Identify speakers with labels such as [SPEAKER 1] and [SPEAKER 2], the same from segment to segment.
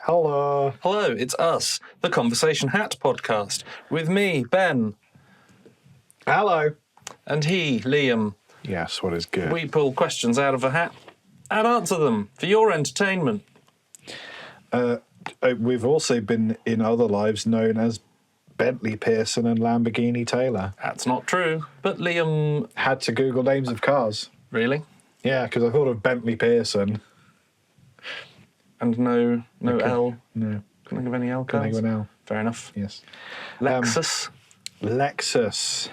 [SPEAKER 1] Hello.
[SPEAKER 2] Hello, it's us, the Conversation Hat podcast, with me, Ben.
[SPEAKER 1] Hello.
[SPEAKER 2] And he, Liam.
[SPEAKER 1] Yes, what is good?
[SPEAKER 2] We pull questions out of a hat and answer them for your entertainment.
[SPEAKER 1] We've also been in other lives known as Bentley Pearson and Lamborghini Taylor.
[SPEAKER 2] That's not true, but Liam...
[SPEAKER 1] Had to Google names of cars.
[SPEAKER 2] Really?
[SPEAKER 1] Yeah, because I thought of Bentley Pearson.
[SPEAKER 2] And no
[SPEAKER 1] Okay.
[SPEAKER 2] L?
[SPEAKER 1] No.
[SPEAKER 2] Can I think of any L
[SPEAKER 1] Can I
[SPEAKER 2] cars?
[SPEAKER 1] go now?
[SPEAKER 2] Fair enough.
[SPEAKER 1] Yes.
[SPEAKER 2] Lexus.
[SPEAKER 1] Lexus.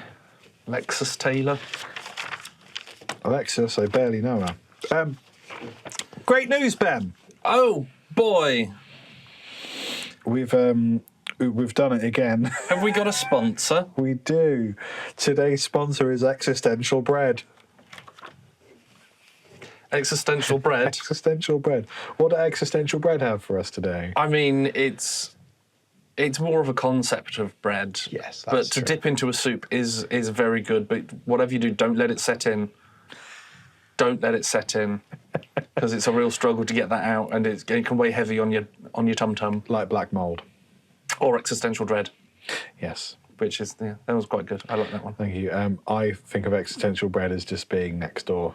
[SPEAKER 2] Lexus Taylor.
[SPEAKER 1] Lexus, I barely know her. Great news, Ben.
[SPEAKER 2] Oh, boy.
[SPEAKER 1] We've done it again.
[SPEAKER 2] Have we got a sponsor?
[SPEAKER 1] We do. Today's sponsor is Existential Bread.
[SPEAKER 2] Existential bread.
[SPEAKER 1] Existential Bread. What do Existential Bread have for us today?
[SPEAKER 2] I mean, it's more of a concept of bread.
[SPEAKER 1] Yes,
[SPEAKER 2] but
[SPEAKER 1] that's
[SPEAKER 2] to
[SPEAKER 1] true.
[SPEAKER 2] dip into a soup is very good. But whatever you do, don't let it set in. Don't let it set in, because it's a real struggle to get that out, and it can weigh heavy on your tum tum.
[SPEAKER 1] Like black mould.
[SPEAKER 2] Or existential dread,
[SPEAKER 1] Yes.
[SPEAKER 2] which is that was quite good. I like that one.
[SPEAKER 1] Thank you. I think of Existential Bread as just being next door.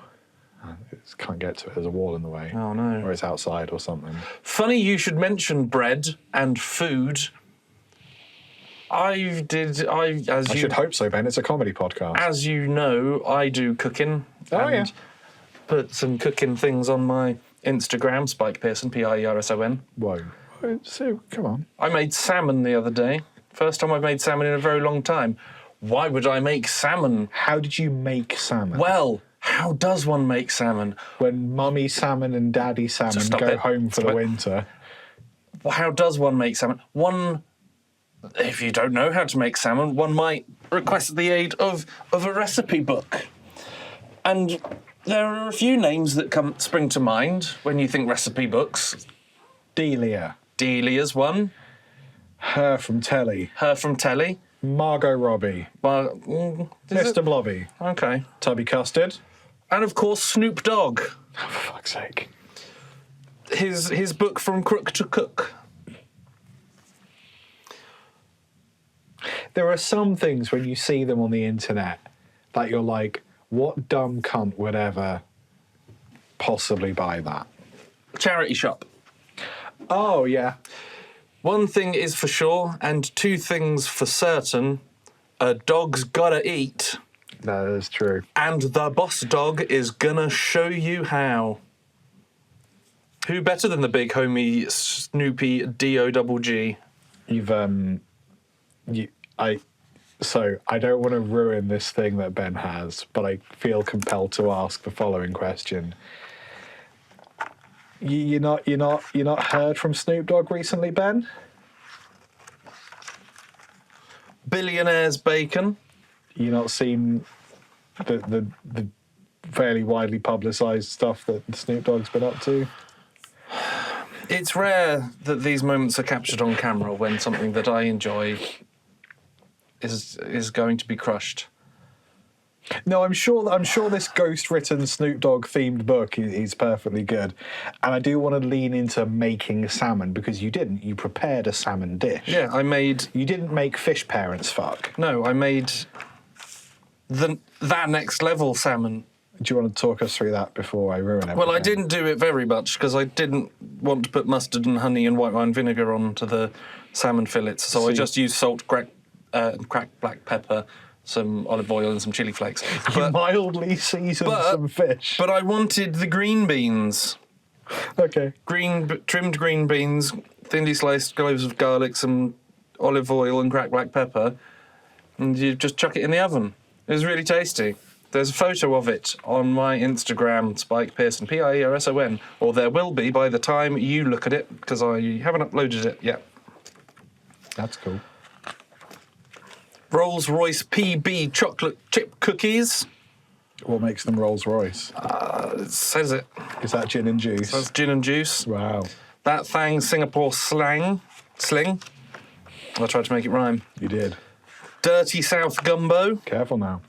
[SPEAKER 1] Can't get to it. There's a wall in the way.
[SPEAKER 2] Oh no.
[SPEAKER 1] Or it's outside or something.
[SPEAKER 2] Funny you should mention bread and food. I
[SPEAKER 1] should hope so, Ben. It's a comedy podcast.
[SPEAKER 2] As you know, I do cooking.
[SPEAKER 1] Oh, yeah.
[SPEAKER 2] Put some cooking things on my Instagram, Spike Pearson, P-I-E-R-S-O-N.
[SPEAKER 1] Whoa. So, come on.
[SPEAKER 2] I made salmon the other day. First time I've made salmon in a very long time. Why would I make salmon?
[SPEAKER 1] How did you make salmon?
[SPEAKER 2] Well, how does one make salmon?
[SPEAKER 1] When Mummy Salmon and Daddy Salmon
[SPEAKER 2] Stop
[SPEAKER 1] go
[SPEAKER 2] it.
[SPEAKER 1] home for
[SPEAKER 2] Stop
[SPEAKER 1] the
[SPEAKER 2] it.
[SPEAKER 1] winter.
[SPEAKER 2] Well, how does one make salmon? If you don't know how to make salmon, one might request the aid of a recipe book. And there are a few names that spring to mind when you think recipe books.
[SPEAKER 1] Delia.
[SPEAKER 2] Delia's one.
[SPEAKER 1] Her from Telly.
[SPEAKER 2] Her from Telly.
[SPEAKER 1] Margot Robbie. Mr. Blobby.
[SPEAKER 2] Okay.
[SPEAKER 1] Tubby Custard.
[SPEAKER 2] And of course, Snoop Dogg.
[SPEAKER 1] Oh, for fuck's sake.
[SPEAKER 2] His book From Crook to Cook.
[SPEAKER 1] There are some things when you see them on the internet that you're like, what dumb cunt would ever possibly buy that?
[SPEAKER 2] Charity shop.
[SPEAKER 1] Oh, yeah.
[SPEAKER 2] One thing is for sure, and two things for certain. A dog's gotta eat,
[SPEAKER 1] That is true.
[SPEAKER 2] and the boss dog is gonna show you how. Who better than the big homie Snoopy D-O-double-G?
[SPEAKER 1] So I don't want to ruin this thing that Ben has, but I feel compelled to ask the following question. You're not heard from Snoop Dogg recently, Ben?
[SPEAKER 2] Billionaire's bacon.
[SPEAKER 1] You not seen the fairly widely publicised stuff that Snoop Dogg's been up to?
[SPEAKER 2] It's rare that these moments are captured on camera when something that I enjoy is going to be crushed.
[SPEAKER 1] No, I'm sure this ghost-written Snoop Dogg themed book is perfectly good, and I do want to lean into making salmon because you didn't. You prepared a salmon dish.
[SPEAKER 2] Yeah, I made...
[SPEAKER 1] You didn't make fish parents fuck.
[SPEAKER 2] No, I made that next level salmon.
[SPEAKER 1] Do you want to talk us through that before I ruin everything?
[SPEAKER 2] Well, I didn't do it very much because I didn't want to put mustard and honey and white wine vinegar onto the salmon fillets, so I just used salt, cracked black pepper, some olive oil and some chili flakes.
[SPEAKER 1] You mildly seasoned some fish.
[SPEAKER 2] But I wanted the green beans.
[SPEAKER 1] Okay.
[SPEAKER 2] Trimmed green beans, thinly sliced cloves of garlic, some olive oil and cracked black pepper, and you just chuck it in the oven. It was really tasty. There's a photo of it on my Instagram, Spike Pearson, P-I-E-R-S-O-N, or there will be by the time you look at it, because I haven't uploaded it yet.
[SPEAKER 1] That's cool.
[SPEAKER 2] Rolls-Royce PB chocolate chip cookies.
[SPEAKER 1] What makes them Rolls Royce?
[SPEAKER 2] It says it.
[SPEAKER 1] Is that gin and juice?
[SPEAKER 2] That's gin and juice.
[SPEAKER 1] Wow.
[SPEAKER 2] That thing, Singapore sling. I tried to make it rhyme.
[SPEAKER 1] You did.
[SPEAKER 2] Dirty South gumbo.
[SPEAKER 1] Careful now.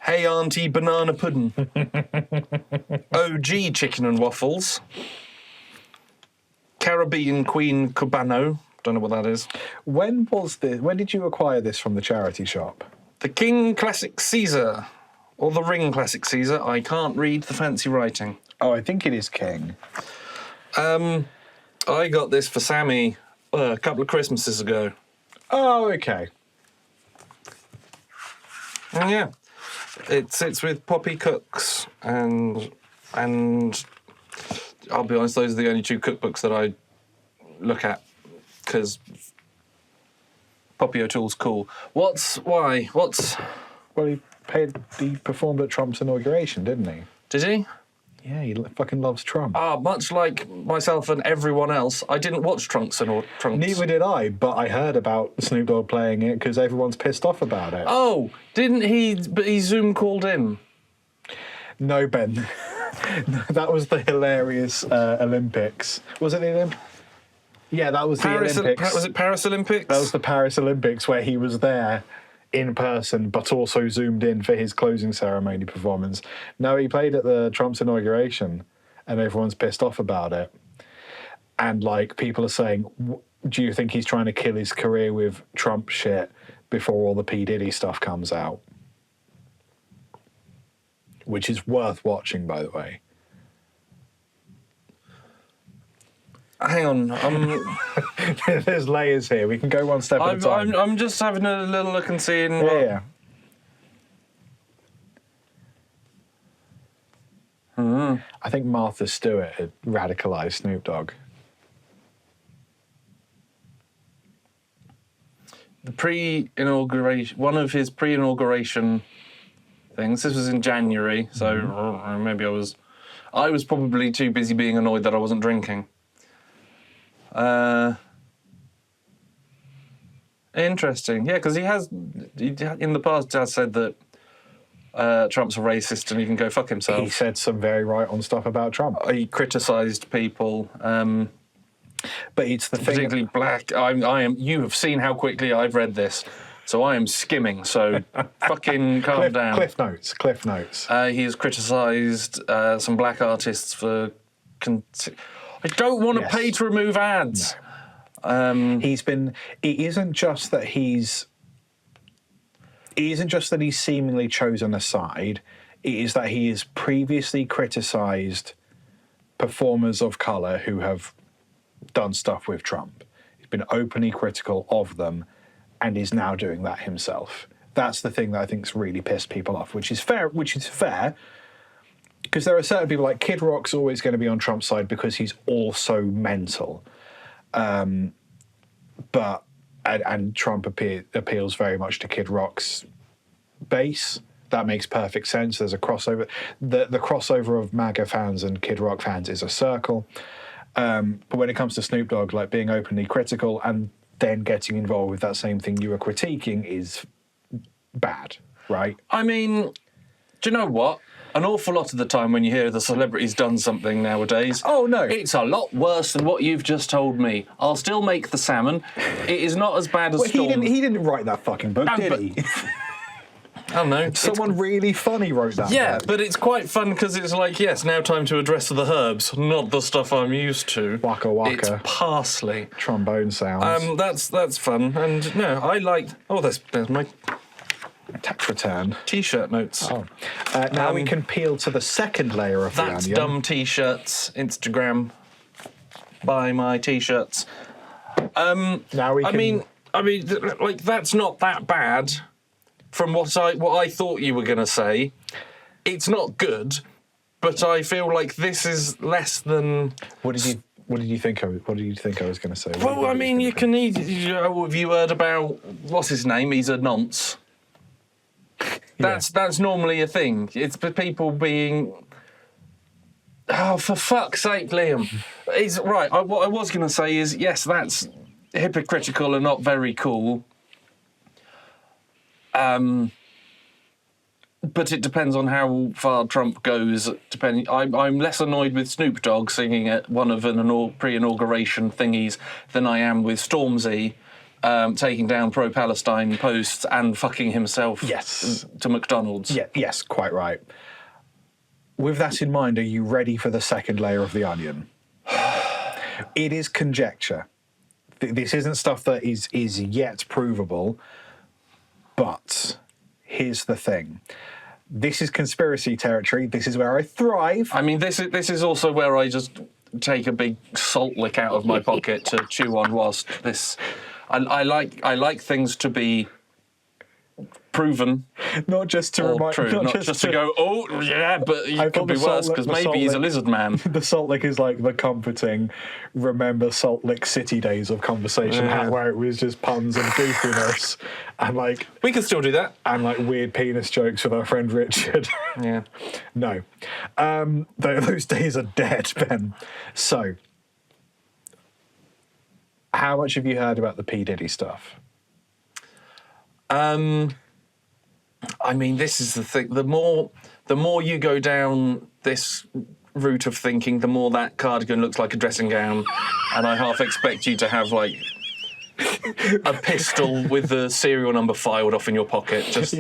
[SPEAKER 2] Hey Auntie banana pudding. OG chicken and waffles. Caribbean Queen Cubano. Don't know what that is.
[SPEAKER 1] When did you acquire this from the charity shop?
[SPEAKER 2] The King Classic Caesar, or the Ring Classic Caesar. I can't read the fancy writing.
[SPEAKER 1] Oh, I think it is King.
[SPEAKER 2] I got this for Sammy a couple of Christmases ago.
[SPEAKER 1] Oh, okay.
[SPEAKER 2] And yeah, it's with Poppy Cooks and I'll be honest, those are the only two cookbooks that I look at because Poppy O'Toole's cool.
[SPEAKER 1] Well, he performed at Trump's inauguration, didn't he?
[SPEAKER 2] Did he?
[SPEAKER 1] Yeah, he fucking loves Trump.
[SPEAKER 2] Much like myself and everyone else, I didn't watch Trunks.
[SPEAKER 1] Neither did I, but I heard about Snoop Dogg playing it because everyone's pissed off about it.
[SPEAKER 2] Oh, didn't he? But he Zoom called in.
[SPEAKER 1] No, Ben. That was the hilarious Olympics. Was it the Olympics? Yeah, that was the Olympics.
[SPEAKER 2] Was it Paris Olympics?
[SPEAKER 1] That was the Paris Olympics where he was there in person, but also zoomed in for his closing ceremony performance. No, he played at the Trump's inauguration, and everyone's pissed off about it. And like people are saying, do you think he's trying to kill his career with Trump shit before all the P. Diddy stuff comes out? Which is worth watching, by the way.
[SPEAKER 2] Hang on,
[SPEAKER 1] there's layers here. We can go one step at a time.
[SPEAKER 2] I'm just having a little look and seeing.
[SPEAKER 1] Yeah. I think Martha Stewart had radicalised Snoop Dogg.
[SPEAKER 2] The pre-inauguration, one of his pre-inauguration things. This was in January, so maybe I was probably too busy being annoyed that I wasn't drinking. Interesting. Yeah, because he in the past has said that Trump's a racist and he can go fuck himself.
[SPEAKER 1] He said some very right-on stuff about Trump.
[SPEAKER 2] He criticised people.
[SPEAKER 1] But it's the thing...
[SPEAKER 2] Particularly black. I am. You have seen how quickly I've read this. So I am skimming, so fucking calm down.
[SPEAKER 1] Cliff notes.
[SPEAKER 2] He has criticised some black artists for... I don't want to pay to remove ads.
[SPEAKER 1] No. It isn't just that he's seemingly chosen a side. It is that he has previously criticised performers of colour who have done stuff with Trump. He's been openly critical of them and is now doing that himself. That's the thing that I think's really pissed people off, which is fair, because there are certain people, like Kid Rock's always going to be on Trump's side because he's also mental. But Trump appeals very much to Kid Rock's base. That makes perfect sense. There's a crossover. The crossover of MAGA fans and Kid Rock fans is a circle. But when it comes to Snoop Dogg, like being openly critical and then getting involved with that same thing you were critiquing is bad, right?
[SPEAKER 2] I mean, do you know what? An awful lot of the time when you hear the celebrity's done something nowadays...
[SPEAKER 1] Oh, no.
[SPEAKER 2] It's a lot worse than what you've just told me. I'll still make the salmon. It is not as bad as Storm.
[SPEAKER 1] He didn't write that fucking book, did he?
[SPEAKER 2] I don't know.
[SPEAKER 1] Someone really funny wrote that book.
[SPEAKER 2] But it's quite fun because it's like, yes, now time to address the herbs, not the stuff I'm used to.
[SPEAKER 1] Waka waka.
[SPEAKER 2] It's parsley.
[SPEAKER 1] Trombone sounds.
[SPEAKER 2] That's fun. And, no, I like... Oh, there's my...
[SPEAKER 1] Tax return.
[SPEAKER 2] T-shirt notes.
[SPEAKER 1] Oh. Now we can peel to the second layer of the onion.
[SPEAKER 2] That's dumb T-shirts. Instagram. Buy my T-shirts.
[SPEAKER 1] Now we can...
[SPEAKER 2] I mean, like that's not that bad. From what I thought you were going to say, it's not good, but I feel like this is less than.
[SPEAKER 1] What did you think I was going to say?
[SPEAKER 2] Well, I mean, have you heard about what's his name? He's a nonce. That's normally a thing. It's people being. Oh, for fuck's sake, Liam! It's right. What I was going to say is yes, that's hypocritical and not very cool. But it depends on how far Trump goes. I'm less annoyed with Snoop Dogg singing at one of an pre-inauguration thingies than I am with Stormzy taking down pro-Palestine posts and fucking himself to McDonald's.
[SPEAKER 1] Yeah, yes, quite right. With that in mind, are you ready for the second layer of the onion? It is conjecture. This isn't stuff that is yet provable, but here's the thing. This is conspiracy territory. This is where I thrive.
[SPEAKER 2] I mean, this is also where I just take a big salt lick out of my pocket to chew on whilst this... I like things to be proven,
[SPEAKER 1] not just to remind,
[SPEAKER 2] true, not just to go, oh yeah, but it could be worse because maybe he's a lizard man.
[SPEAKER 1] The Salt Lick is like the comforting, remember Salt Lick City days of conversation, where it was just puns and goofiness, and like
[SPEAKER 2] we can still do that,
[SPEAKER 1] and like weird penis jokes with our friend Richard.
[SPEAKER 2] Yeah,
[SPEAKER 1] no, those days are dead, Ben. So, how much have you heard about the P Diddy stuff?
[SPEAKER 2] I mean, this is the thing. The more you go down this route of thinking, the more that cardigan looks like a dressing gown, and I half expect you to have like a pistol with the serial number filed off in your pocket, just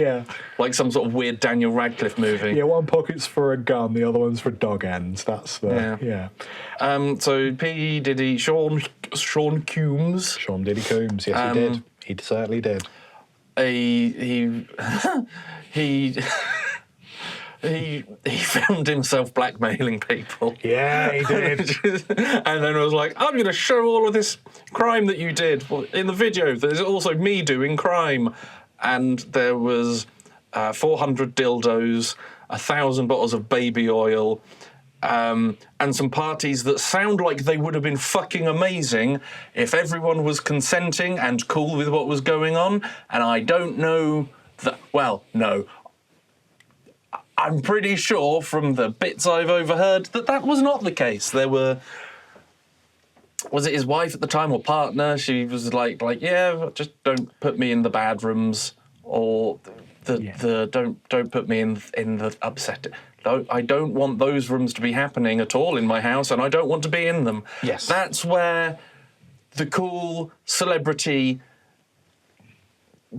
[SPEAKER 2] like some sort of weird Daniel Radcliffe movie.
[SPEAKER 1] Yeah, one pocket's for a gun, the other one's for dog ends. That's the
[SPEAKER 2] So P Diddy, Sean Combs.
[SPEAKER 1] Sean Diddy Combs, yes, he did. He certainly did.
[SPEAKER 2] He filmed himself blackmailing people.
[SPEAKER 1] Yeah, he did.
[SPEAKER 2] And then was like, I'm going to show all of this crime that you did. Well, in the video, there's also me doing crime. And there was 400 dildos, 1,000 bottles of baby oil, and some parties that sound like they would have been fucking amazing if everyone was consenting and cool with what was going on. And I don't know that... Well, no. I'm pretty sure from the bits I've overheard that was not the case. There were... Was it his wife at the time or partner? She was like, yeah, just don't put me in the bad rooms, or don't put me in the upset... I don't want those rooms to be happening at all in my house, and I don't want to be in them.
[SPEAKER 1] Yes.
[SPEAKER 2] That's where the cool celebrity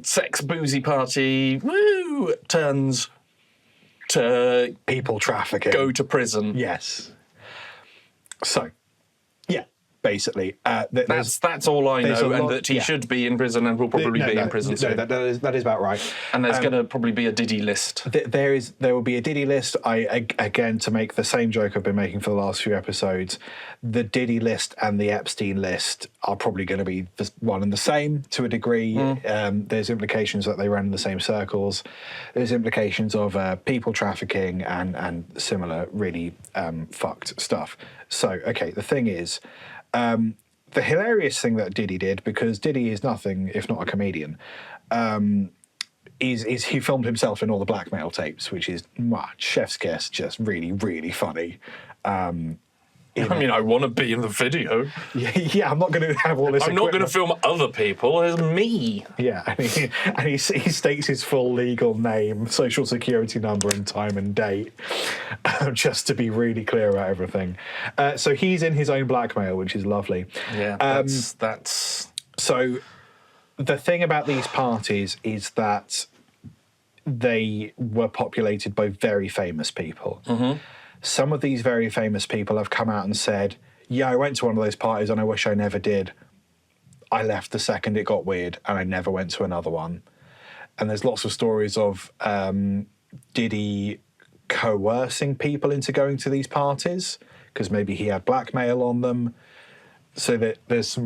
[SPEAKER 2] sex boozy party turns to
[SPEAKER 1] people trafficking.
[SPEAKER 2] Go to prison.
[SPEAKER 1] Yes. So, yeah, basically.
[SPEAKER 2] That's all I know, and that he should be in prison and will probably be in prison soon.
[SPEAKER 1] No, that is about right.
[SPEAKER 2] And there's going to probably be a Diddy list.
[SPEAKER 1] There will be a Diddy list. Again, to make the same joke I've been making for the last few episodes, the Diddy list and the Epstein list are probably going to be one and the same to a degree. There's implications that they ran in the same circles. There's implications of people trafficking and similar really fucked stuff. So, okay, the thing is... the hilarious thing that Diddy did, because Diddy is nothing if not a comedian, is he filmed himself in all the blackmail tapes, which is chef's kiss, just really, really funny.
[SPEAKER 2] I mean, I want to be in the video.
[SPEAKER 1] Yeah, I'm not going to have all this.
[SPEAKER 2] I'm not going to film other people. It's me.
[SPEAKER 1] Yeah, and he states his full legal name, social security number, and time and date, just to be really clear about everything. So he's in his own blackmail, which is lovely.
[SPEAKER 2] Yeah, that's...
[SPEAKER 1] So the thing about these parties is that they were populated by very famous people. Mm-hmm. Some of these very famous people have come out and said, yeah, I went to one of those parties and I wish I never did. I left the second it got weird and I never went to another one. And there's lots of stories of Diddy coercing people into going to these parties because maybe he had blackmail on them. So that there's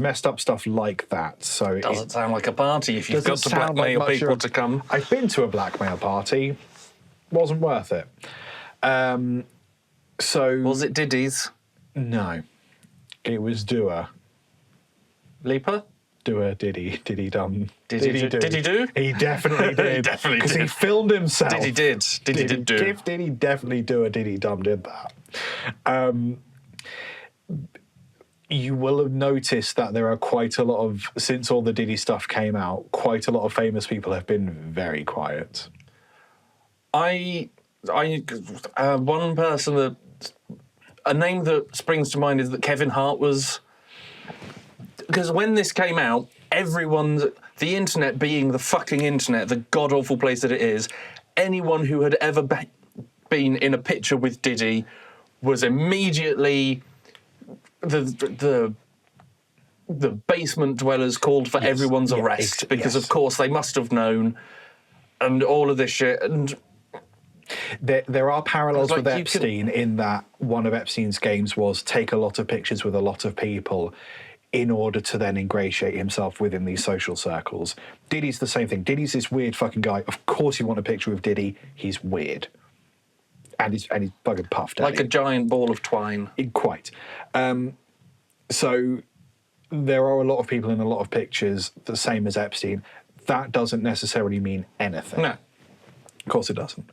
[SPEAKER 1] messed up stuff like that. So it
[SPEAKER 2] doesn't sound like a party if you've got to blackmail people to come.
[SPEAKER 1] I've been to a blackmail party. Wasn't worth it. So
[SPEAKER 2] was it Diddy's?
[SPEAKER 1] No, it was Dua
[SPEAKER 2] Lipa.
[SPEAKER 1] Dua Diddy Dum.
[SPEAKER 2] Did he do?
[SPEAKER 1] He definitely did.
[SPEAKER 2] He definitely did.
[SPEAKER 1] Because he filmed himself.
[SPEAKER 2] Diddy did do.
[SPEAKER 1] Diddy definitely do a Diddy Dum did that. You will have noticed that there are quite a lot of, since all the Diddy stuff came out, quite a lot of famous people have been very quiet.
[SPEAKER 2] One person a name that springs to mind is that Kevin Hart was, because when this came out, the internet being the fucking internet, the god-awful place that it is, anyone who had ever been in a picture with Diddy was immediately the basement dwellers called for everyone's arrest because, of course, they must have known, and all of this shit. And
[SPEAKER 1] there are parallels
[SPEAKER 2] like,
[SPEAKER 1] with Epstein in that one of Epstein's games was take a lot of pictures with a lot of people in order to then ingratiate himself within these social circles. Diddy's the same thing. Diddy's this weird fucking guy. Of course you want a picture with Diddy. He's weird. And he's fucking puffed.
[SPEAKER 2] Like a giant ball of twine.
[SPEAKER 1] Quite. So there are a lot of people in a lot of pictures the same as Epstein. That doesn't necessarily mean anything.
[SPEAKER 2] No.
[SPEAKER 1] Of course it doesn't.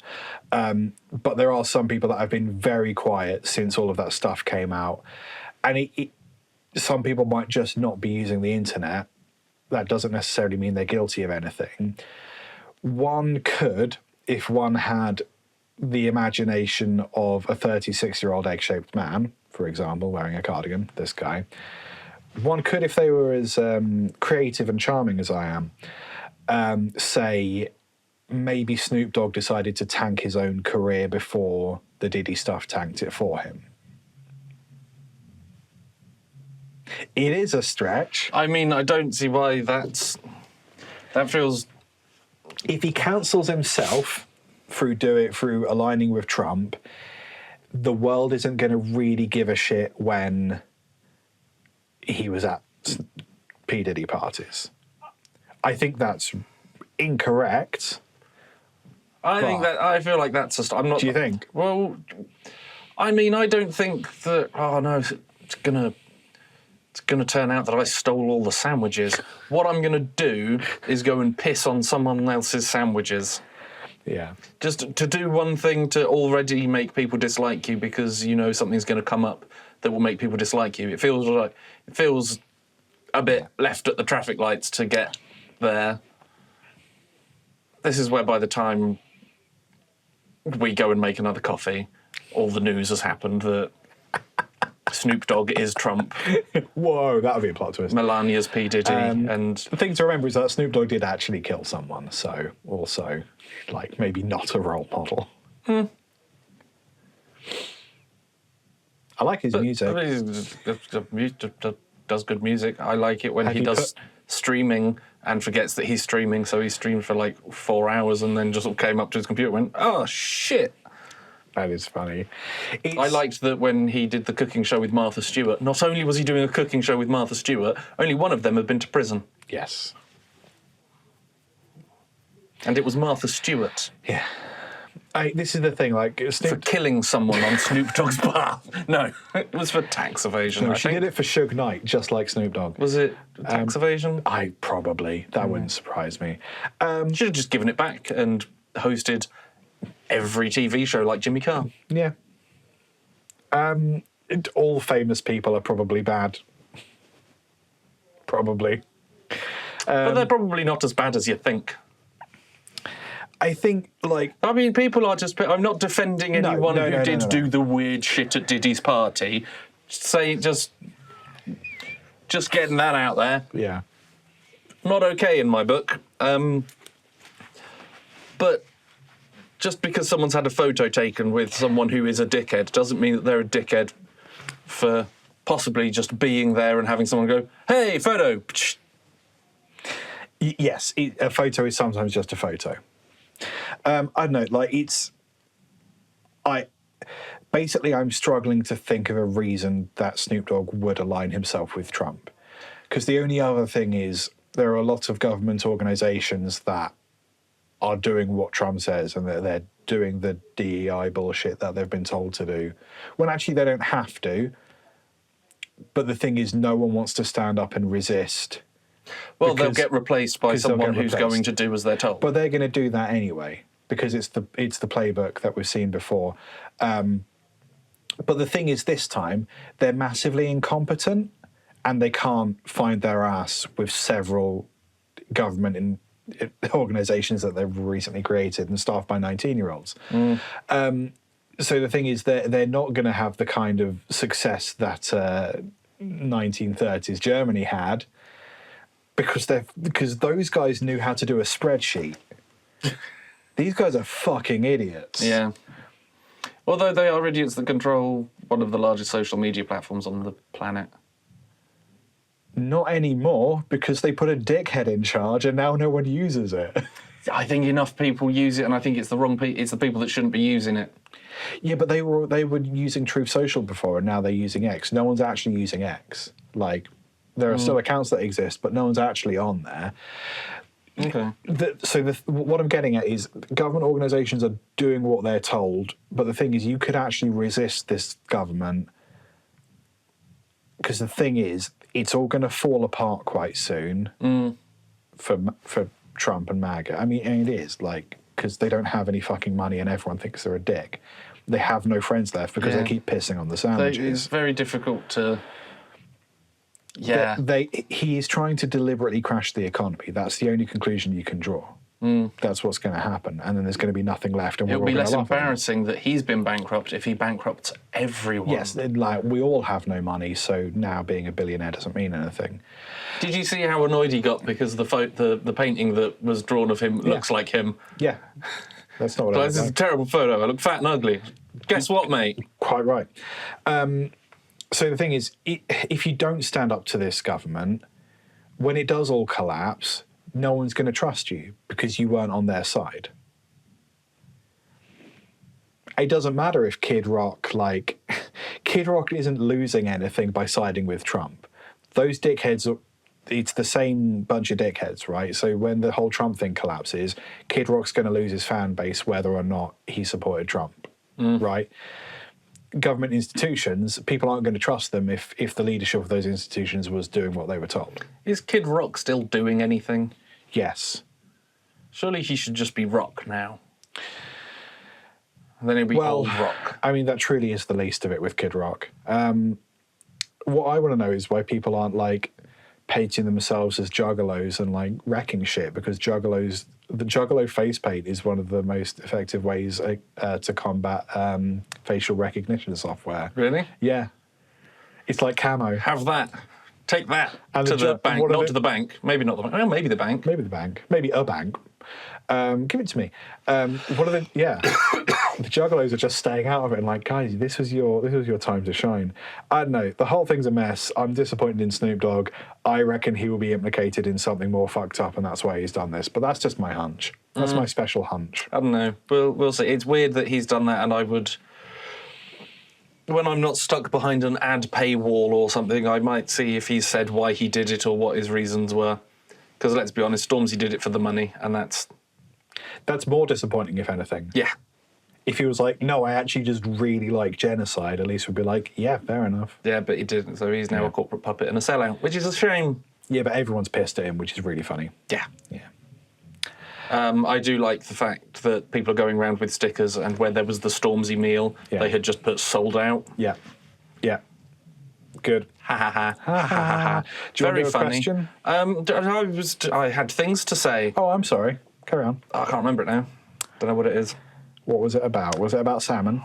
[SPEAKER 1] But there are some people that have been very quiet since all of that stuff came out. And some people might just not be using the internet. That doesn't necessarily mean they're guilty of anything. One could, if one had the imagination of a 36-year-old egg-shaped man, for example, wearing a cardigan, this guy, one could, if they were as creative and charming as I am, say maybe Snoop Dogg decided to tank his own career before the Diddy stuff tanked it for him. It is a stretch.
[SPEAKER 2] I mean, I don't see why that feels...
[SPEAKER 1] If he cancels himself through aligning with Trump, the world isn't going to really give a shit when he was at P. Diddy parties. I think that's incorrect.
[SPEAKER 2] I feel like that's just... I'm not...
[SPEAKER 1] Do you think?
[SPEAKER 2] Well, I mean, I don't think that... Oh, no, it's gonna turn out that I stole all the sandwiches. What I'm gonna do is go and piss on someone else's sandwiches.
[SPEAKER 1] Yeah.
[SPEAKER 2] Just to do one thing to already make people dislike you because you know something's going to come up that will make people dislike you. It feels a bit left at the traffic lights to get there. This is where by the time we go and make another coffee, all the news has happened that Snoop Dogg is Trump.
[SPEAKER 1] Whoa, that would be a plot twist.
[SPEAKER 2] Melania's P. Diddy. And
[SPEAKER 1] the thing to remember is that Snoop Dogg did actually kill someone, so also, like, maybe not a role model. I like his music.
[SPEAKER 2] I mean, he does good music. I like it when he does streaming and forgets that he's streaming, so he streamed for like 4 hours and then just sort of came up to his computer and went, oh, shit.
[SPEAKER 1] That is funny.
[SPEAKER 2] I liked that when he did the cooking show with Martha Stewart, not only was he doing a cooking show with Martha Stewart, only one of them had been to prison.
[SPEAKER 1] Yes.
[SPEAKER 2] And it was Martha Stewart.
[SPEAKER 1] Yeah. This is the thing, like...
[SPEAKER 2] For killing someone on Snoop Dogg's behalf. No, it was for tax evasion,
[SPEAKER 1] No,
[SPEAKER 2] I
[SPEAKER 1] she
[SPEAKER 2] think.
[SPEAKER 1] did it for Suge Knight, just like Snoop Dogg.
[SPEAKER 2] Was it tax evasion?
[SPEAKER 1] That wouldn't surprise me.
[SPEAKER 2] Should have just given it back and hosted every TV show like Jimmy Carr.
[SPEAKER 1] Yeah. All famous people are probably bad. Probably.
[SPEAKER 2] But they're probably not as bad as you think.
[SPEAKER 1] I think, like...
[SPEAKER 2] I mean, people are just... I'm not defending anyone who did do the weird shit at Diddy's party. Just getting that out there.
[SPEAKER 1] Yeah.
[SPEAKER 2] Not okay in my book. But just because someone's had a photo taken with someone who is a dickhead doesn't mean that they're a dickhead for possibly just being there and having someone go, hey, photo.
[SPEAKER 1] Yes, a photo is sometimes just a photo. I don't know, like I'm struggling to think of a reason that Snoop Dogg would align himself with Trump. Because the only other thing is there are a lot of government organizations that are doing what Trump says and they're doing the DEI bullshit that they've been told to do, when actually they don't have to. But the thing is, no one wants to stand up and resist.
[SPEAKER 2] Well, they'll get replaced by someone who's going to do as they're told.
[SPEAKER 1] But they're going to do that anyway, because it's the playbook that we've seen before. But the thing is, this time, they're massively incompetent and they can't find their ass with several government organisations that they've recently created and staffed by 19-year-olds. So the thing is, they're not going to have the kind of success that 1930s Germany had, because those guys knew how to do a spreadsheet. These guys are fucking idiots.
[SPEAKER 2] Yeah. Although they are idiots that control one of the largest social media platforms on the planet.
[SPEAKER 1] Not anymore, because they put a dickhead in charge and now no one uses it.
[SPEAKER 2] I think enough people use it, and I think it's the wrong people. It's the people that shouldn't be using it.
[SPEAKER 1] Yeah, but they were using Truth Social before, and now they're using X. No one's actually using X. Like, there are still accounts that exist, but no one's actually on there.
[SPEAKER 2] Okay.
[SPEAKER 1] What I'm getting at is government organisations are doing what they're told, but the thing is, you could actually resist this government, because the thing is, it's all going to fall apart quite soon for Trump and MAGA. I mean, and it is, like, because they don't have any fucking money and everyone thinks they're a dick. They have no friends left because they keep pissing on the sandwiches.
[SPEAKER 2] It's very difficult to... Yeah.
[SPEAKER 1] He is trying to deliberately crash the economy. That's the only conclusion you can draw. That's what's going to happen. And then there's going to be nothing left. And
[SPEAKER 2] It would be less embarrassing that he's been bankrupt if he bankrupts everyone.
[SPEAKER 1] Yes, like, we all have no money, so now being a billionaire doesn't mean anything.
[SPEAKER 2] Did you see how annoyed he got because the painting that was drawn of him looks like him?
[SPEAKER 1] Yeah. That's not what I
[SPEAKER 2] This is a terrible photo. I look fat and ugly. Guess what, mate?
[SPEAKER 1] Quite right. So the thing is, if you don't stand up to this government, when it does all collapse, no one's going to trust you because you weren't on their side. It doesn't matter if Kid Rock isn't losing anything by siding with Trump. Those dickheads, it's the same bunch of dickheads, right? So when the whole Trump thing collapses, Kid Rock's going to lose his fan base whether or not he supported Trump, right? Government institutions, people aren't going to trust them if the leadership of those institutions was doing what they were told.
[SPEAKER 2] Is Kid Rock still doing anything?
[SPEAKER 1] Yes.
[SPEAKER 2] Surely he should just be Rock now. And then he'll be old Rock.
[SPEAKER 1] I mean, that truly is the least of it with Kid Rock. What I want to know is why people aren't, like, painting themselves as juggalos and, like, wrecking shit, because the juggalo face paint is one of the most effective ways to combat facial recognition software.
[SPEAKER 2] Really?
[SPEAKER 1] Yeah. It's like camo.
[SPEAKER 2] Have that. Take that
[SPEAKER 1] And
[SPEAKER 2] to the bank. Not to the bank. Maybe not the bank. Well, maybe the bank.
[SPEAKER 1] Maybe the bank. Maybe a bank. Give it to me. The juggalos are just staying out of it and like, guys, this was your time to shine. I don't know. The whole thing's a mess. I'm disappointed in Snoop Dogg. I reckon he will be implicated in something more fucked up, and that's why he's done this. But that's just my hunch. That's my special hunch.
[SPEAKER 2] I don't know. We'll see. It's weird that he's done that, and I would... When I'm not stuck behind an ad paywall or something, I might see if he said why he did it or what his reasons were. Because let's be honest, Stormzy did it for the money, and that's
[SPEAKER 1] more disappointing, if anything.
[SPEAKER 2] Yeah.
[SPEAKER 1] If he was like, no, I actually just really like genocide, at least we'd be like, yeah, fair enough.
[SPEAKER 2] Yeah, but he didn't, so he's now a corporate puppet and a sellout, which is a shame.
[SPEAKER 1] Yeah, but everyone's pissed at him, which is really funny.
[SPEAKER 2] Yeah.
[SPEAKER 1] Yeah.
[SPEAKER 2] I do like the fact that people are going around with stickers, and where there was the Stormzy meal, they had just put sold out.
[SPEAKER 1] Yeah. Yeah. Good.
[SPEAKER 2] Ha ha ha.
[SPEAKER 1] Ha ha ha. Do you
[SPEAKER 2] Very
[SPEAKER 1] want to
[SPEAKER 2] funny.
[SPEAKER 1] Question?
[SPEAKER 2] I had things to say.
[SPEAKER 1] Oh, I'm sorry. Carry on.
[SPEAKER 2] I can't remember it now. Don't know what it is.
[SPEAKER 1] What was it about? Was it about salmon?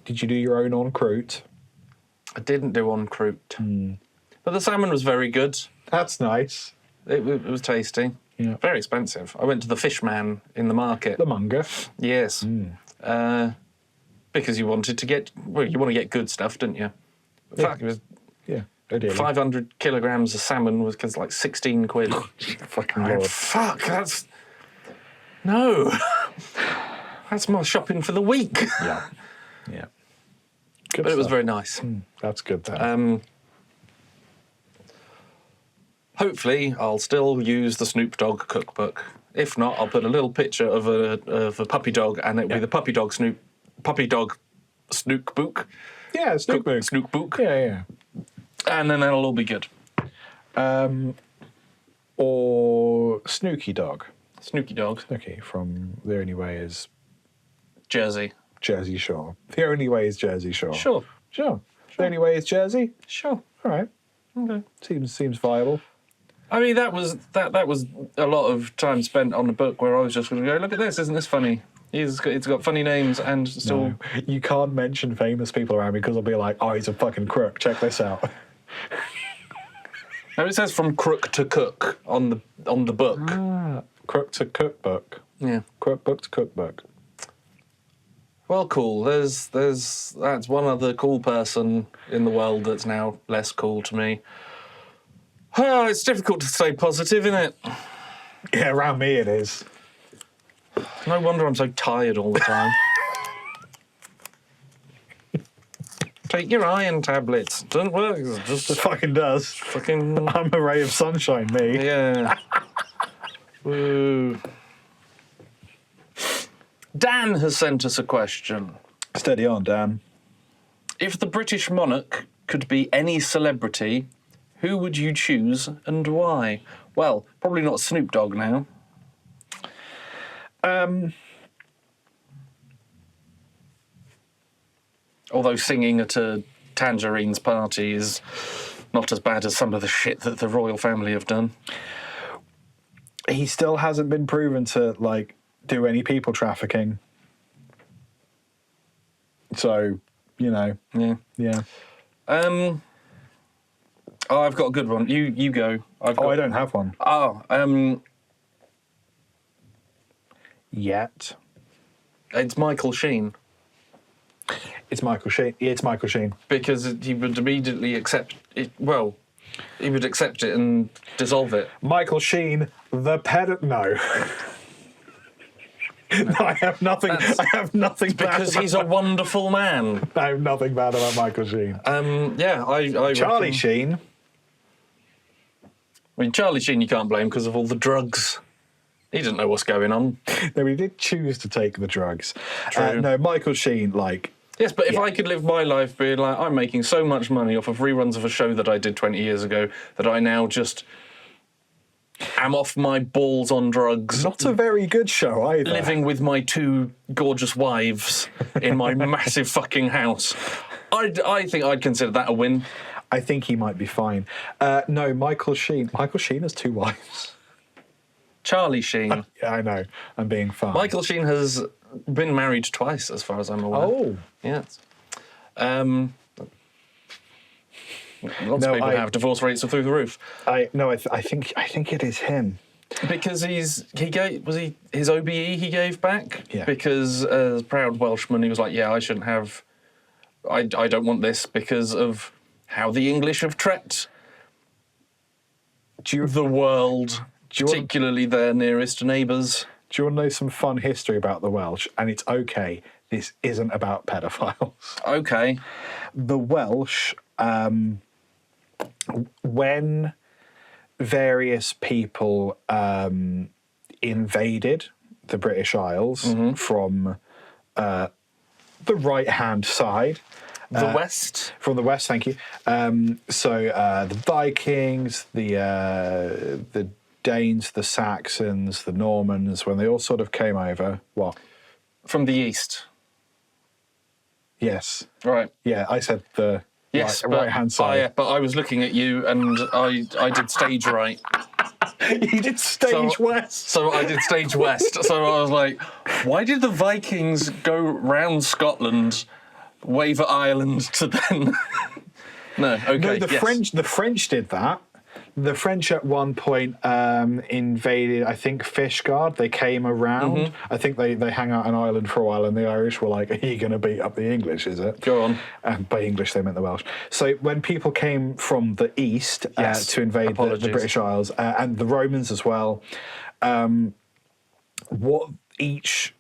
[SPEAKER 1] Did you do your own en croûte?
[SPEAKER 2] I didn't do en croûte. But the salmon was very good.
[SPEAKER 1] That's nice.
[SPEAKER 2] It was tasty.
[SPEAKER 1] Yeah.
[SPEAKER 2] Very expensive. I went to the fish man in the market.
[SPEAKER 1] The Munger.
[SPEAKER 2] Yes. Because you wanted to get... Well, you want to get good stuff, don't you? In fact, it was...
[SPEAKER 1] Yeah, ideally.
[SPEAKER 2] 500 kilograms of salmon was like 16 quid.
[SPEAKER 1] Fucking Lord.
[SPEAKER 2] Fuck, that's... No. That's my shopping for the week.
[SPEAKER 1] Yeah. Yeah. Good
[SPEAKER 2] But it was
[SPEAKER 1] stuff.
[SPEAKER 2] very nice.
[SPEAKER 1] That's good then.
[SPEAKER 2] Hopefully, I'll still use the Snoop Dogg cookbook. If not, I'll put a little picture of a puppy dog, and it'll be the puppy dog Snook book.
[SPEAKER 1] Yeah, Snook book.
[SPEAKER 2] Snook book.
[SPEAKER 1] Yeah.
[SPEAKER 2] And then that'll all be good.
[SPEAKER 1] Or Snooky Dog.
[SPEAKER 2] Snooky dog.
[SPEAKER 1] Snooky from The Only Way is
[SPEAKER 2] Jersey.
[SPEAKER 1] Jersey Shore. The Only Way is Jersey Shore.
[SPEAKER 2] Sure.
[SPEAKER 1] The Only Way is Jersey?
[SPEAKER 2] Sure.
[SPEAKER 1] All right.
[SPEAKER 2] Okay.
[SPEAKER 1] Seems viable.
[SPEAKER 2] I mean, that was a lot of time spent on a book where I was just going to go, look at this, isn't this funny? It's got funny names and still...
[SPEAKER 1] No, you can't mention famous people around me because I'll be like, oh, he's a fucking crook. Check this out.
[SPEAKER 2] No, it says from crook to cook on the book.
[SPEAKER 1] Crook to cookbook.
[SPEAKER 2] Yeah.
[SPEAKER 1] Cookbook to cookbook.
[SPEAKER 2] Well, cool. That's one other cool person in the world that's now less cool to me. Oh, it's difficult to stay positive, isn't it?
[SPEAKER 1] Yeah, around me it is.
[SPEAKER 2] No wonder I'm so tired all the time. Take your iron tablets. Doesn't work. It's
[SPEAKER 1] It
[SPEAKER 2] just
[SPEAKER 1] fucking does.
[SPEAKER 2] fucking...
[SPEAKER 1] I'm a ray of sunshine, me.
[SPEAKER 2] Yeah. Woo. Dan has sent us a question.
[SPEAKER 1] Steady on, Dan.
[SPEAKER 2] If the British monarch could be any celebrity, who would you choose and why? Well, probably not Snoop Dogg now. Although singing at a Tangerine's party is not as bad as some of the shit that the royal family have done.
[SPEAKER 1] He still hasn't been proven to, like, do any people trafficking. So, you know.
[SPEAKER 2] Yeah.
[SPEAKER 1] Yeah.
[SPEAKER 2] Oh, I've got a good one. You go.
[SPEAKER 1] I don't have one. Yet.
[SPEAKER 2] It's Michael Sheen.
[SPEAKER 1] It's Michael Sheen. Yeah, it's Michael Sheen.
[SPEAKER 2] Because he would immediately accept it. Well, he would accept it and dissolve it.
[SPEAKER 1] Michael Sheen, the No. No, I have nothing. I have nothing bad
[SPEAKER 2] Because
[SPEAKER 1] about
[SPEAKER 2] he's a wonderful man.
[SPEAKER 1] I have nothing bad about Michael Sheen.
[SPEAKER 2] Yeah, I
[SPEAKER 1] Charlie
[SPEAKER 2] reckon,
[SPEAKER 1] Sheen.
[SPEAKER 2] I mean, Charlie Sheen you can't blame because of all the drugs. He didn't know what's going on.
[SPEAKER 1] No, he did choose to take the drugs.
[SPEAKER 2] True.
[SPEAKER 1] No, Michael Sheen, like...
[SPEAKER 2] Yes, but if I could live my life being like, I'm making so much money off of reruns of a show that I did 20 years ago that I now just am off my balls on drugs.
[SPEAKER 1] Not a very good show either.
[SPEAKER 2] Living with my two gorgeous wives in my massive fucking house. I think I'd consider that a win.
[SPEAKER 1] I think he might be fine. No, Michael Sheen. Michael Sheen has two wives.
[SPEAKER 2] Charlie Sheen.
[SPEAKER 1] Yeah, I know. I'm being fun.
[SPEAKER 2] Michael Sheen has been married twice, as far as I'm aware.
[SPEAKER 1] Oh.
[SPEAKER 2] Yes. Lots of people have. Divorce rates are through the roof.
[SPEAKER 1] I think it is him.
[SPEAKER 2] Because his OBE he gave back?
[SPEAKER 1] Yeah.
[SPEAKER 2] Because as a proud Welshman, he was like, yeah, I shouldn't have... I don't want this because of how the English have treated the world, particularly their nearest neighbours.
[SPEAKER 1] Do you want to know some fun history about the Welsh? And it's okay, this isn't about pedophiles.
[SPEAKER 2] Okay.
[SPEAKER 1] The Welsh, when various people invaded the British Isles from the right-hand side...
[SPEAKER 2] The West?
[SPEAKER 1] From the West, thank you. The Vikings, the Danes, the Saxons, the Normans, when they all sort of came over, what?
[SPEAKER 2] From the East.
[SPEAKER 1] Yes.
[SPEAKER 2] Right.
[SPEAKER 1] Yeah, I said the right-hand side.
[SPEAKER 2] Yeah, but I was looking at you and I did stage right.
[SPEAKER 1] You did stage west.
[SPEAKER 2] So I did stage west. So I was like, why did the Vikings go round Scotland, wave at Ireland to then... No, okay,
[SPEAKER 1] No, the French did that. The French at one point invaded, I think, Fishguard. They came around. I think they hang out on Ireland for a while, and the Irish were like, are you going to beat up the English, is it?
[SPEAKER 2] Go on.
[SPEAKER 1] By English, they meant the Welsh. So when people came from the east to invade the British Isles, and the Romans as well, what each...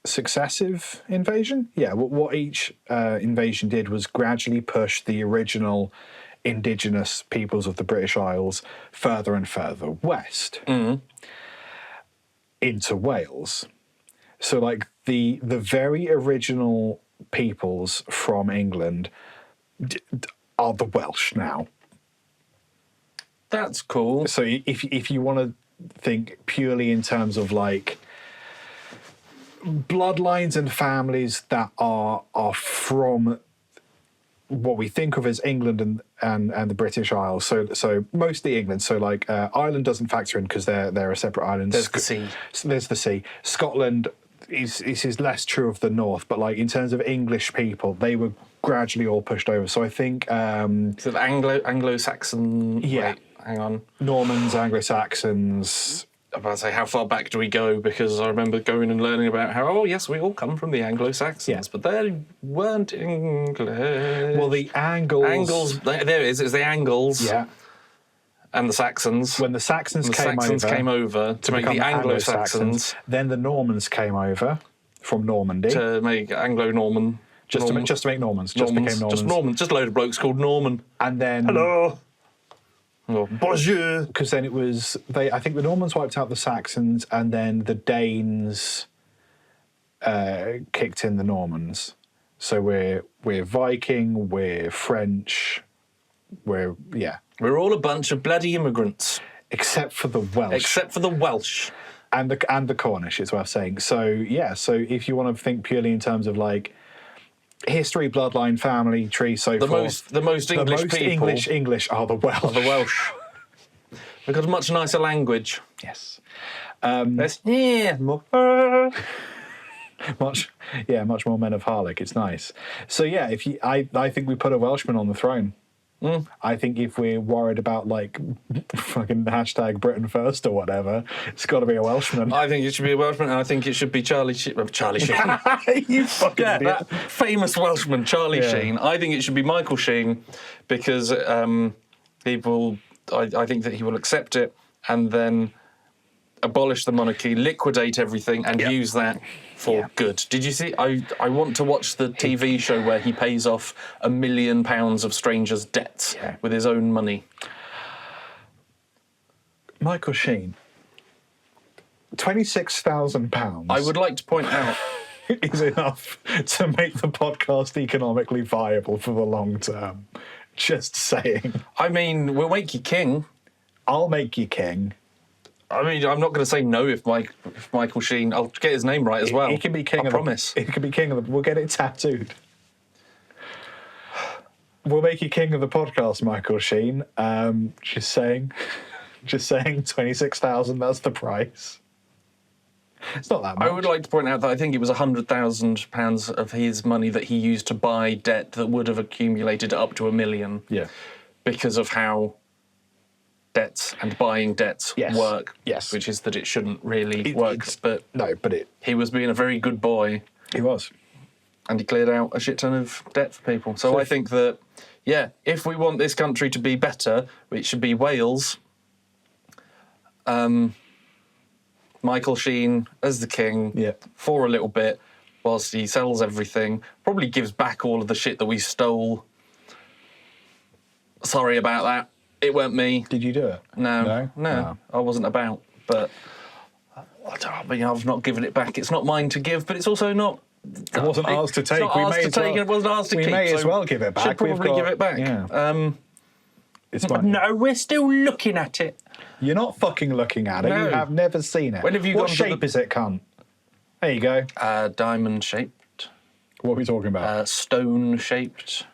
[SPEAKER 1] successive invasion? Yeah, what each invasion did was gradually push the original indigenous peoples of the British Isles further and further west into Wales. So, like, the very original peoples from England are the Welsh now.
[SPEAKER 2] That's cool.
[SPEAKER 1] So if you want to think purely in terms of, like, bloodlines and families that are from what we think of as England and the British Isles. So mostly England. So like Ireland doesn't factor in because they're a separate island.
[SPEAKER 2] There's the sea.
[SPEAKER 1] There's the sea. Scotland is less true of the north, but like in terms of English people, they were gradually all pushed over. So I think
[SPEAKER 2] so the Anglo-Saxon.
[SPEAKER 1] Yeah.
[SPEAKER 2] Wait, hang on.
[SPEAKER 1] Normans, Anglo-Saxons.
[SPEAKER 2] I'm about to say, how far back do we go? Because I remember going and learning about how, oh, yes, we all come from the Anglo-Saxons, but they weren't English.
[SPEAKER 1] Well, the Angles...
[SPEAKER 2] There it is, it's the Angles.
[SPEAKER 1] Yeah.
[SPEAKER 2] And the Saxons.
[SPEAKER 1] When the Saxons
[SPEAKER 2] came over to make the Anglo-Saxons.
[SPEAKER 1] Then the Normans came over from Normandy.
[SPEAKER 2] To make Anglo-Norman.
[SPEAKER 1] Just to make Normans. Just became Normans.
[SPEAKER 2] Just Normans. Just a load of blokes called Norman.
[SPEAKER 1] And then...
[SPEAKER 2] Hello. Oh, bonjour.
[SPEAKER 1] Because then it was... I think the Normans wiped out the Saxons, and then the Danes kicked in the Normans. So we're Viking, we're French, we're
[SPEAKER 2] all a bunch of bloody immigrants.
[SPEAKER 1] Except for the Welsh. And the Cornish, it's worth saying. So, so if you want to think purely in terms of, like, history, bloodline, family, tree, so forth.
[SPEAKER 2] The most
[SPEAKER 1] English are the Welsh.
[SPEAKER 2] We've got a much nicer language.
[SPEAKER 1] Yes.
[SPEAKER 2] Much
[SPEAKER 1] more men of Harlech. It's nice. So I think we put a Welshman on the throne. I think if we're worried about, like, fucking hashtag Britain first or whatever, it's got to be a Welshman.
[SPEAKER 2] I think it should be a Welshman, and I think it should be Charlie Sheen.
[SPEAKER 1] You fucking idiot.
[SPEAKER 2] That famous Welshman, Charlie Sheen. I think it should be Michael Sheen, because I think that he will accept it and then abolish the monarchy, liquidate everything, and use that for good. Did you see? I want to watch the TV show where he pays off £1 million of strangers' debts with his own money.
[SPEAKER 1] Michael Sheen, £26,000.
[SPEAKER 2] I would like to point out
[SPEAKER 1] is enough to make the podcast economically viable for the long term. Just saying.
[SPEAKER 2] I mean, we'll make you king.
[SPEAKER 1] I'll make you king.
[SPEAKER 2] I mean, I'm not going to say no if Michael Sheen... I'll get his name right as well.
[SPEAKER 1] He can be king
[SPEAKER 2] I promise.
[SPEAKER 1] He can be king of the... We'll get it tattooed. We'll make you king of the podcast, Michael Sheen. Just saying. Just saying, 26,000, that's the price. It's not that much.
[SPEAKER 2] I would like to point out that I think it was £100,000 of his money that he used to buy debt that would have accumulated up to £1 million.
[SPEAKER 1] Yeah.
[SPEAKER 2] Because of how debts and buying debts work.
[SPEAKER 1] Yes.
[SPEAKER 2] Which is that it shouldn't really work. But he was being a very good boy.
[SPEAKER 1] He was.
[SPEAKER 2] And he cleared out a shit ton of debt for people. So I think that, if we want this country to be better, it should be Wales. Michael Sheen as the king for a little bit whilst he sells everything. Probably gives back all of the shit that we stole. Sorry about that. It weren't me.
[SPEAKER 1] Did you do it?
[SPEAKER 2] No. I wasn't about. But I've not given it back. It's not mine to give, but it's also not...
[SPEAKER 1] It wasn't ours to take.
[SPEAKER 2] It wasn't ours to keep.
[SPEAKER 1] We may as well give it back.
[SPEAKER 2] Should probably give it back.
[SPEAKER 1] Yeah. It's fine.
[SPEAKER 2] No, we're still looking at it.
[SPEAKER 1] You're not fucking looking at it.
[SPEAKER 2] No.
[SPEAKER 1] You have never seen it.
[SPEAKER 2] When have you
[SPEAKER 1] what
[SPEAKER 2] gone
[SPEAKER 1] shape is it, cunt? There you go.
[SPEAKER 2] Diamond shaped.
[SPEAKER 1] What are we talking about?
[SPEAKER 2] Stone shaped.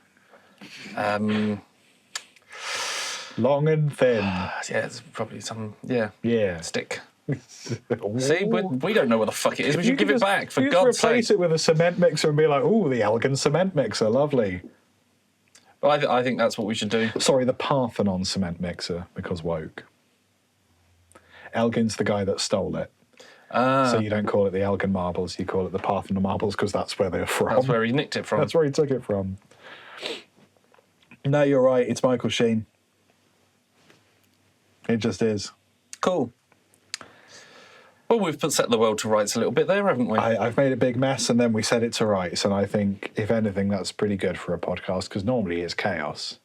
[SPEAKER 1] Long and thin.
[SPEAKER 2] It's probably some stick. See, we don't know what the fuck it is. We should give it back, for God's sake.
[SPEAKER 1] Replace it with a cement mixer and be like, ooh, the Elgin cement mixer, lovely.
[SPEAKER 2] Well, I think that's what we should do.
[SPEAKER 1] Sorry, the Parthenon cement mixer, because woke. Elgin's the guy that stole it. So you don't call it the Elgin marbles, you call it the Parthenon marbles, because that's where they're from.
[SPEAKER 2] That's where he nicked it from.
[SPEAKER 1] That's where he took it from. No, you're right, it's Michael Sheen. It just is.
[SPEAKER 2] Cool. Well, we've set the world to rights a little bit there, haven't we?
[SPEAKER 1] I've made a big mess and then we set it to rights, and I think, if anything, that's pretty good for a podcast, because normally it's chaos.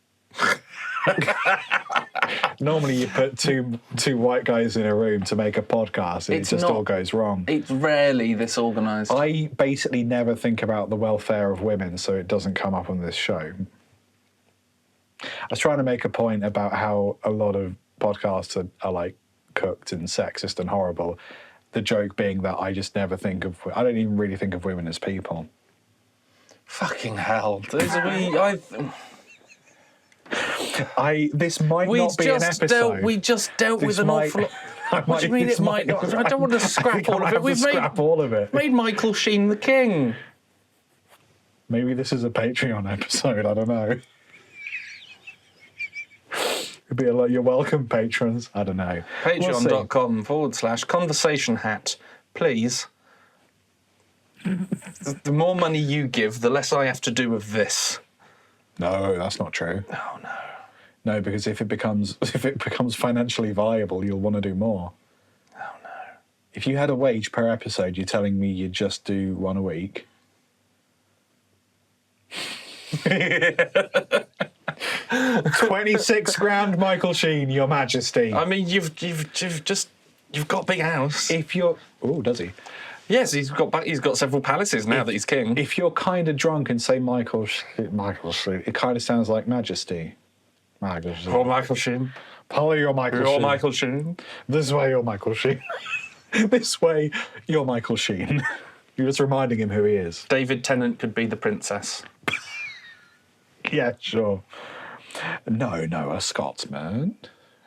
[SPEAKER 1] Normally you put two white guys in a room to make a podcast and it just all goes wrong.
[SPEAKER 2] It's rarely this organised.
[SPEAKER 1] I basically never think about the welfare of women, so it doesn't come up on this show. I was trying to make a point about how a lot of podcasts are like cooked and sexist and horrible. The joke being that I just never think of... I don't even really think of women as people.
[SPEAKER 2] Fucking hell. This
[SPEAKER 1] might not be an episode.
[SPEAKER 2] We just dealt with an awful lot. What do you mean it might not? I don't want to scrap all of it. We've
[SPEAKER 1] scrap all of it.
[SPEAKER 2] Made Michael Sheen the king.
[SPEAKER 1] Maybe this is a Patreon episode. I don't know. It'd be a lot. You're welcome, patrons. I don't know.
[SPEAKER 2] Patreon.com/conversation hat. Please. The more money you give, the less I have to do with this.
[SPEAKER 1] No, that's not true.
[SPEAKER 2] Oh no.
[SPEAKER 1] No, because if it becomes financially viable, you'll want to do more.
[SPEAKER 2] Oh no.
[SPEAKER 1] If you had a wage per episode, you're telling me you'd just do one a week. 26 grand, Michael Sheen, Your Majesty.
[SPEAKER 2] I mean, you've got a big house.
[SPEAKER 1] If you're, oh, does he?
[SPEAKER 2] Yes, he's got several palaces now that he's king.
[SPEAKER 1] If you're kind of drunk and say Michael Sheen, it kind of sounds like Majesty. Majesty.
[SPEAKER 2] Oh, Michael Sheen.
[SPEAKER 1] Polly, you're Michael Sheen.
[SPEAKER 2] You're Michael Sheen.
[SPEAKER 1] This way, you're Michael Sheen. This way, you're Michael Sheen. You're just reminding him who he is.
[SPEAKER 2] David Tennant could be the princess.
[SPEAKER 1] Yeah, sure. No, a Scotsman.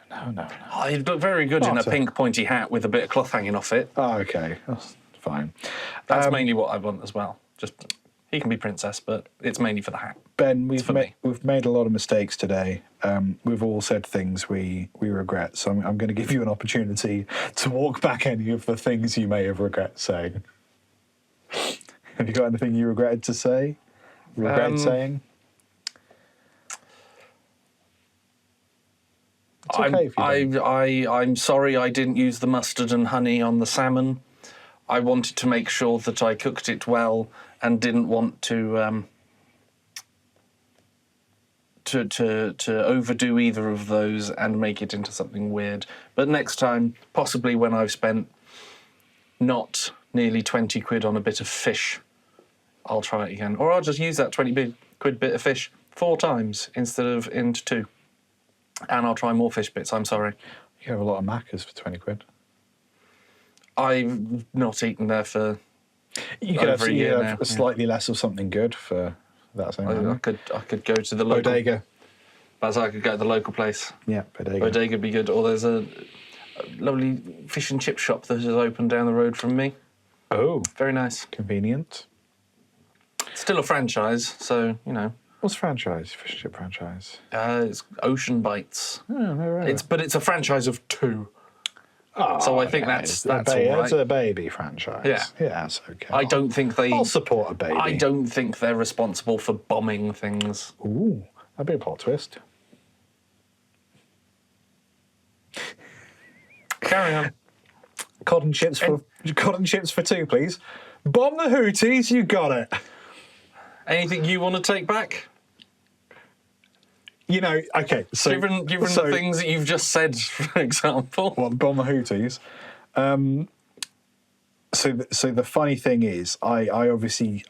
[SPEAKER 1] No.
[SPEAKER 2] Oh, he'd look very good in a pink pointy hat with a bit of cloth hanging off it.
[SPEAKER 1] Oh, okay. That's fine.
[SPEAKER 2] That's mainly what I want as well. Just he can be princess, but it's mainly for the hat.
[SPEAKER 1] Ben, we've made a lot of mistakes today. We've all said things we regret, so I'm going to give you an opportunity to walk back any of the things you may have regret saying. Have you got anything you regretted to say? Saying? It's okay if you don't.
[SPEAKER 2] I'm sorry I didn't use the mustard and honey on the salmon. I wanted to make sure that I cooked it well and didn't want to overdo either of those and make it into something weird. But next time, possibly when I've spent not nearly 20 quid on a bit of fish, I'll try it again. Or I'll just use that 20 quid bit of fish 4 times instead of into 2. And I'll try more fish bits, I'm sorry.
[SPEAKER 1] You have a lot of macas for 20 quid.
[SPEAKER 2] I've not eaten there for
[SPEAKER 1] you could
[SPEAKER 2] over a year now.
[SPEAKER 1] Slightly less of something good for that same
[SPEAKER 2] I could go to the local...
[SPEAKER 1] Bodega.
[SPEAKER 2] But I could go to the local place.
[SPEAKER 1] Yeah, Bodega.
[SPEAKER 2] Bodega would be good. Or there's a lovely fish and chip shop that has opened down the road from me.
[SPEAKER 1] Oh.
[SPEAKER 2] Very nice.
[SPEAKER 1] Convenient.
[SPEAKER 2] Still a franchise, so, you know.
[SPEAKER 1] What's franchise? Fish and chip franchise?
[SPEAKER 2] It's Ocean Bites.
[SPEAKER 1] Oh, no, right.
[SPEAKER 2] But it's a franchise of 2.
[SPEAKER 1] Oh,
[SPEAKER 2] so I think that's all right.
[SPEAKER 1] It's a baby franchise.
[SPEAKER 2] Yeah.
[SPEAKER 1] Yeah, that's okay.
[SPEAKER 2] I don't think they...
[SPEAKER 1] I'll support a baby.
[SPEAKER 2] I don't think they're responsible for bombing things.
[SPEAKER 1] Ooh, that'd be a plot twist.
[SPEAKER 2] Carry on.
[SPEAKER 1] Cotton chips for 2, please. Bomb the Houthis, you got it.
[SPEAKER 2] Anything you want to take back?
[SPEAKER 1] You know, okay, so...
[SPEAKER 2] Given the things that you've just said, for example.
[SPEAKER 1] What, bomb the Houthis? So the funny thing is, I obviously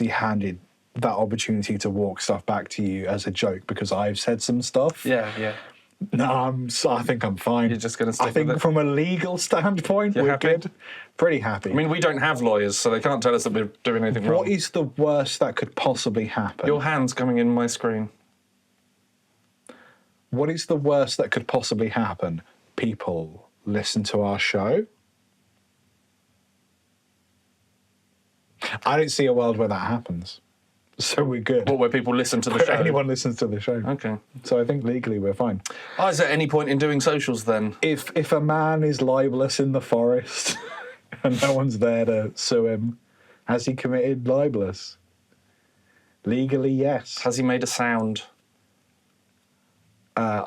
[SPEAKER 1] handed that opportunity to walk stuff back to you as a joke because I've said some stuff.
[SPEAKER 2] Yeah.
[SPEAKER 1] No, I think I'm fine.
[SPEAKER 2] You're just going to stick with it?
[SPEAKER 1] I think from a legal standpoint, we're
[SPEAKER 2] happy?
[SPEAKER 1] good. Pretty happy.
[SPEAKER 2] I mean, we don't have lawyers, so they can't tell us that we're doing anything wrong.
[SPEAKER 1] What is the worst that could possibly happen?
[SPEAKER 2] Your hand's coming in my screen.
[SPEAKER 1] What is the worst that could possibly happen? People listen to our show. I don't see a world where that happens. So we're good.
[SPEAKER 2] Where people listen to the show?
[SPEAKER 1] Anyone listens to the show.
[SPEAKER 2] Okay.
[SPEAKER 1] So I think legally we're fine.
[SPEAKER 2] Oh, is there any point in doing socials then?
[SPEAKER 1] If a man is libelous in the forest and no one's there to sue him, has he committed libelous? Legally, yes.
[SPEAKER 2] Has he made a sound?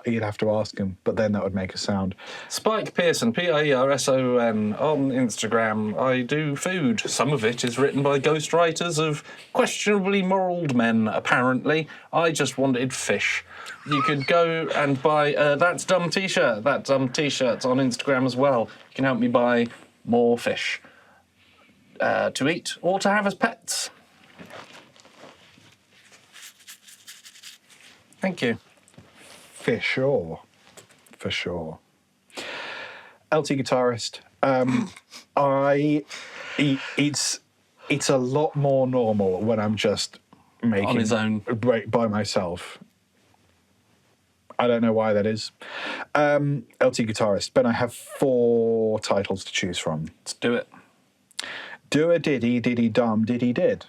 [SPEAKER 1] You'd have to ask him, but then that would make a sound.
[SPEAKER 2] Spike Pearson, Pierson, on Instagram. I do food. Some of it is written by ghostwriters of questionably moraled men, apparently. I just wanted fish. You could go and buy That's Dumb T-shirt. That Dumb T-shirt's on Instagram as well. You can help me buy more fish to eat or to have as pets. Thank you.
[SPEAKER 1] For sure. LT guitarist. It's a lot more normal when I'm just making
[SPEAKER 2] on his own
[SPEAKER 1] by myself. I don't know why that is. LT guitarist. Ben, I have 4 titles to choose from.
[SPEAKER 2] Let's do it.
[SPEAKER 1] Do a diddy, diddy dum, diddy did.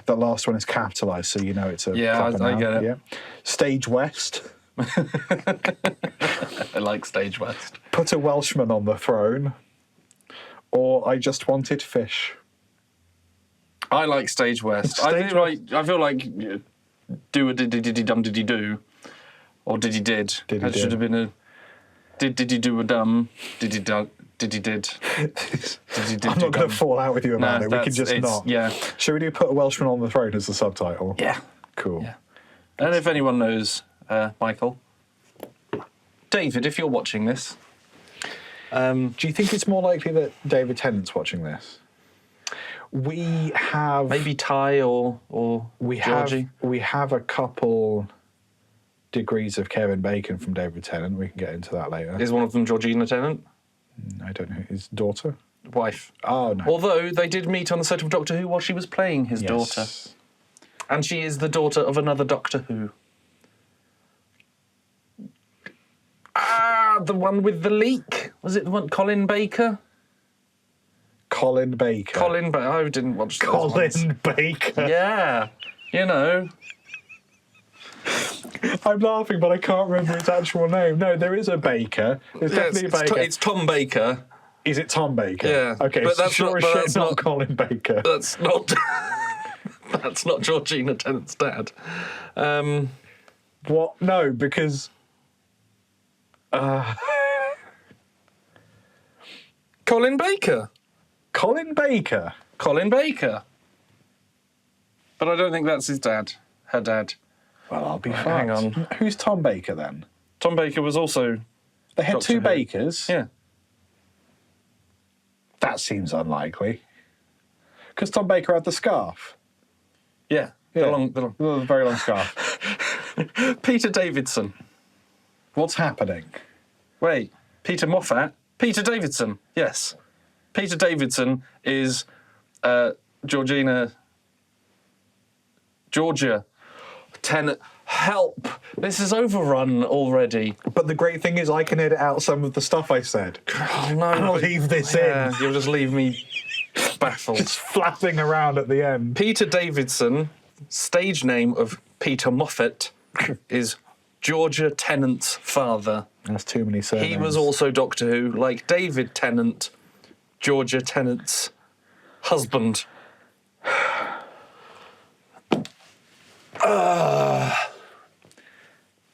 [SPEAKER 1] That last one is capitalised, so you know it's a
[SPEAKER 2] I get it.
[SPEAKER 1] Yeah. Stage West.
[SPEAKER 2] I like Stage West.
[SPEAKER 1] Put a Welshman on the throne, or I just wanted fish.
[SPEAKER 2] I like Stage West.
[SPEAKER 1] Stage
[SPEAKER 2] I feel like do a diddy dum diddy do, or diddy did.
[SPEAKER 1] Diddy
[SPEAKER 2] That
[SPEAKER 1] did.
[SPEAKER 2] should have been a diddy do a dum diddy did.
[SPEAKER 1] I'm not going to fall out with you about it. We can just not.
[SPEAKER 2] Yeah.
[SPEAKER 1] Shall we do Put a Welshman on the throne as the subtitle?
[SPEAKER 2] Yeah.
[SPEAKER 1] Cool.
[SPEAKER 2] Yeah. And if anyone knows, Michael, David, if you're watching this,
[SPEAKER 1] Do you think it's more likely that David Tennant's watching this? We have
[SPEAKER 2] maybe Ty or Georgie.
[SPEAKER 1] we have a couple degrees of Kevin Bacon from David Tennant. We can get into that later.
[SPEAKER 2] Is one of them Georgina Tennant?
[SPEAKER 1] I don't know his daughter.
[SPEAKER 2] Wife.
[SPEAKER 1] Oh no.
[SPEAKER 2] Although they did meet on the set of Doctor Who while she was playing his daughter. And she is the daughter of another Doctor Who. The one with the leak. Was it the one? Colin Baker?
[SPEAKER 1] Colin Baker.
[SPEAKER 2] Colin Baker. I didn't watch those ones.
[SPEAKER 1] Colin Baker.
[SPEAKER 2] Yeah. You know.
[SPEAKER 1] I'm laughing, but I can't remember his actual name. No, there is a Baker. There's definitely a Baker.
[SPEAKER 2] It's Tom Baker.
[SPEAKER 1] Is it Tom Baker?
[SPEAKER 2] Yeah.
[SPEAKER 1] Okay,
[SPEAKER 2] But that's
[SPEAKER 1] sure
[SPEAKER 2] not-
[SPEAKER 1] as
[SPEAKER 2] but
[SPEAKER 1] shit
[SPEAKER 2] that's
[SPEAKER 1] not
[SPEAKER 2] not-
[SPEAKER 1] Colin Baker.
[SPEAKER 2] That's not... That's not Georgina Tennant's dad.
[SPEAKER 1] What? No, because...
[SPEAKER 2] Colin Baker.
[SPEAKER 1] Colin Baker?
[SPEAKER 2] Colin Baker. But I don't think that's his dad. Her dad.
[SPEAKER 1] Well, I'll be fucked.
[SPEAKER 2] hang on.
[SPEAKER 1] Who's Tom Baker, then?
[SPEAKER 2] Tom Baker was also...
[SPEAKER 1] They had
[SPEAKER 2] Doctor
[SPEAKER 1] two
[SPEAKER 2] Who.
[SPEAKER 1] Bakers?
[SPEAKER 2] Yeah.
[SPEAKER 1] That seems unlikely. Because Tom Baker had the scarf.
[SPEAKER 2] Yeah.
[SPEAKER 1] Yeah.
[SPEAKER 2] The
[SPEAKER 1] Very long scarf.
[SPEAKER 2] Peter Davidson.
[SPEAKER 1] What's happening?
[SPEAKER 2] Wait. Peter Moffat? Peter Davidson. Yes. Peter Davidson is Georgia Tennant. Help! This is overrun already.
[SPEAKER 1] But the great thing is I can edit out some of the stuff I said.
[SPEAKER 2] Oh no!
[SPEAKER 1] I'll leave this in.
[SPEAKER 2] You'll just leave me baffled.
[SPEAKER 1] Just flapping around at the end.
[SPEAKER 2] Peter Davidson, stage name of Peter Moffat, is Georgia Tennant's father.
[SPEAKER 1] That's too many surnames.
[SPEAKER 2] He was also Doctor Who, like David Tennant, Georgia Tennant's husband.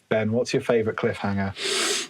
[SPEAKER 1] Ben, what's your favourite cliffhanger?